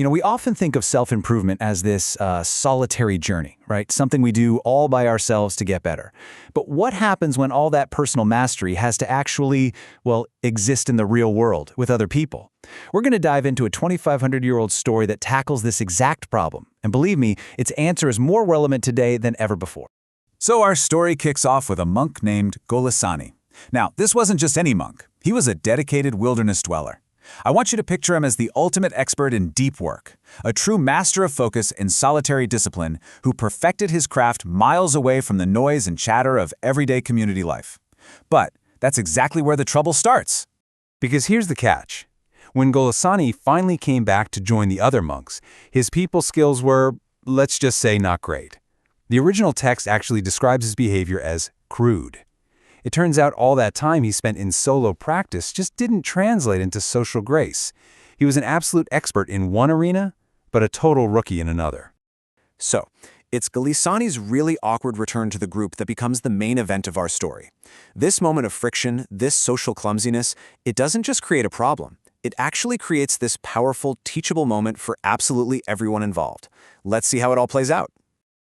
We often think of self-improvement as this solitary journey, right? Something we do all by ourselves to get better. But what happens when all that personal mastery has to actually, exist in the real world with other people? We're going to dive into a 2,500-year-old story that tackles this exact problem. And believe me, its answer is more relevant today than ever before. So our story kicks off with a monk named Golissāni. Now, this wasn't just any monk. He was a dedicated wilderness dweller. I want you to picture him as the ultimate expert in deep work, a true master of focus and solitary discipline who perfected his craft miles away from the noise and chatter of everyday community life. But that's exactly where the trouble starts. Because here's the catch. When Golissāni finally came back to join the other monks, his people skills were, let's just say, not great. The original text actually describes his behavior as crude. It turns out all that time he spent in solo practice just didn't translate into social grace. He was an absolute expert in one arena, but a total rookie in another. So, it's Golissāni's really awkward return to the group that becomes the main event of our story. This moment of friction, this social clumsiness, it doesn't just create a problem. It actually creates this powerful, teachable moment for absolutely everyone involved. Let's see how it all plays out.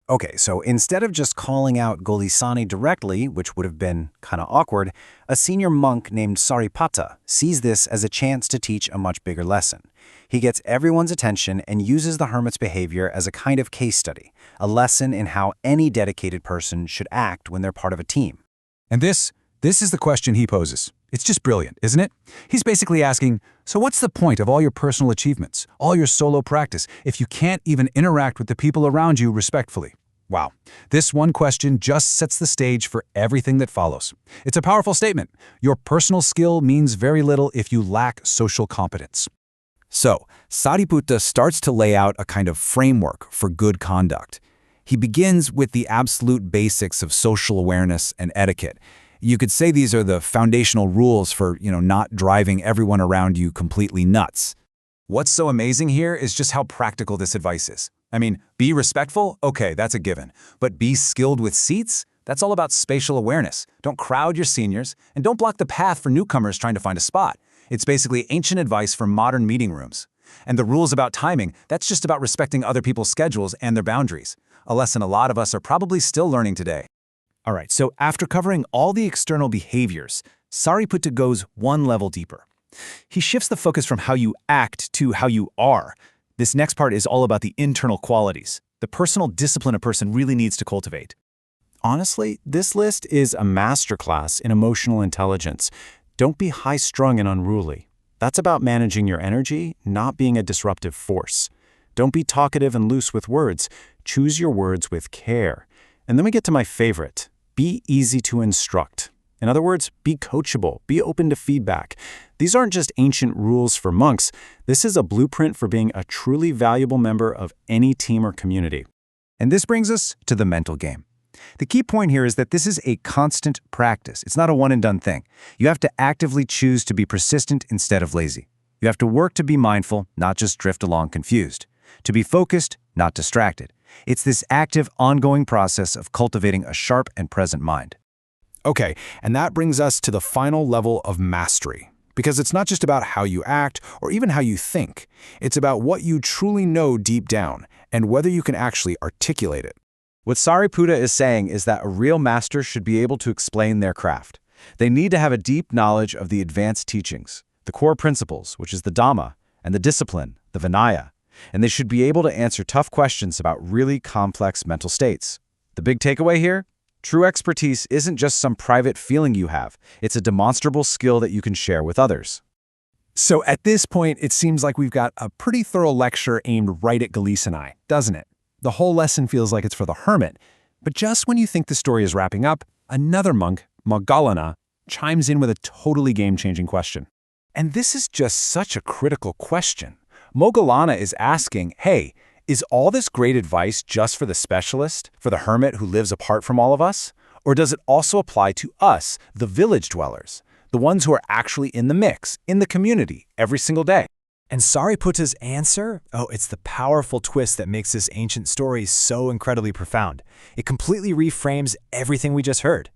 Okay, so instead of just calling out Golissāni directly, which would have been kind of awkward, a senior monk named Sariputta sees this as a chance to teach a much bigger lesson. He gets everyone's attention and uses the hermit's behavior as a kind of case study, a lesson in how any dedicated person should act when they're part of a team. And this is the question he poses. It's just brilliant, isn't it? He's basically asking, so what's the point of all your personal achievements, all your solo practice, if you can't even interact with the people around you respectfully? Wow, this one question just sets the stage for everything that follows. It's a powerful statement. Your personal skill means very little if you lack social competence. So, Sariputta starts to lay out a kind of framework for good conduct. He begins with the absolute basics of social awareness and etiquette. You could say these are the foundational rules for, not driving everyone around you completely nuts. What's so amazing here is just how practical this advice is. I mean, be respectful? Okay, that's a given. But be skilled with seats? That's all about spatial awareness. Don't crowd your seniors, and don't block the path for newcomers trying to find a spot. It's basically ancient advice for modern meeting rooms. And the rules about timing, that's just about respecting other people's schedules and their boundaries. A lesson a lot of us are probably still learning today. All right, so after covering all the external behaviors, Sariputta goes one level deeper. He shifts the focus from how you act to how you are. This next part is all about the internal qualities, the personal discipline a person really needs to cultivate. Honestly, this list is a masterclass in emotional intelligence. Don't be high-strung and unruly. That's about managing your energy, not being a disruptive force. Don't be talkative and loose with words. Choose your words with care. And then we get to my favorite. Be easy to instruct. In other words, be coachable, be open to feedback. These aren't just ancient rules for monks. This is a blueprint for being a truly valuable member of any team or community. And this brings us to the mental game. The key point here is that this is a constant practice. It's not a one-and-done thing. You have to actively choose to be persistent instead of lazy. You have to work to be mindful, not just drift along confused. To be focused, not distracted. It's this active, ongoing process of cultivating a sharp and present mind. Okay, and that brings us to the final level of mastery. Because it's not just about how you act or even how you think. It's about what you truly know deep down and whether you can actually articulate it. What Sariputta is saying is that a real master should be able to explain their craft. They need to have a deep knowledge of the advanced teachings, the core principles, which is the Dhamma, and the discipline, the Vinaya. And they should be able to answer tough questions about really complex mental states. The big takeaway here? True expertise isn't just some private feeling you have. It's a demonstrable skill that you can share with others. So at this point, it seems like we've got a pretty thorough lecture aimed right at Golissāni, doesn't it? The whole lesson feels like it's for the hermit. But just when you think the story is wrapping up, another monk, Moggallana, chimes in with a totally game-changing question. And this is just such a critical question. Moggallana is asking, hey, is all this great advice just for the specialist, for the hermit who lives apart from all of us? Or does it also apply to us, the village dwellers, the ones who are actually in the mix, in the community, every single day? And Sariputta's answer? Oh, it's the powerful twist that makes this ancient story so incredibly profound. It completely reframes everything we just heard.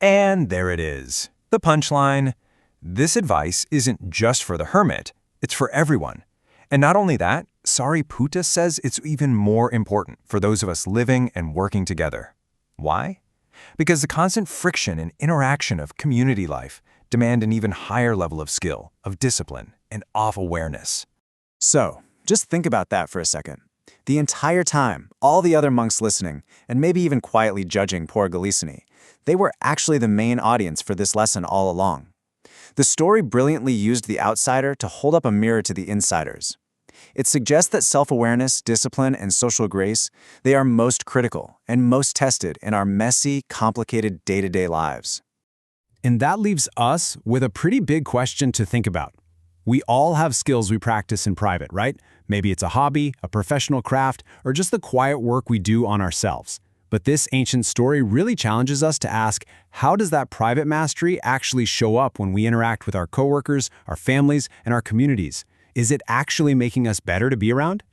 And there it is, the punchline. This advice isn't just for the hermit, it's for everyone. And not only that, Sariputta says it's even more important for those of us living and working together. Why? Because the constant friction and interaction of community life demand an even higher level of skill, of discipline, and of awareness. So, just think about that for a second. The entire time, all the other monks listening, and maybe even quietly judging poor Golissāni, they were actually the main audience for this lesson all along. The story brilliantly used the outsider to hold up a mirror to the insiders. It suggests that self-awareness, discipline, and social grace, they are most critical and most tested in our messy, complicated day-to-day lives. And that leaves us with a pretty big question to think about. We all have skills we practice in private, right? Maybe it's a hobby, a professional craft, or just the quiet work we do on ourselves. But this ancient story really challenges us to ask, how does that private mastery actually show up when we interact with our coworkers, our families, and our communities? Is it actually making us better to be around?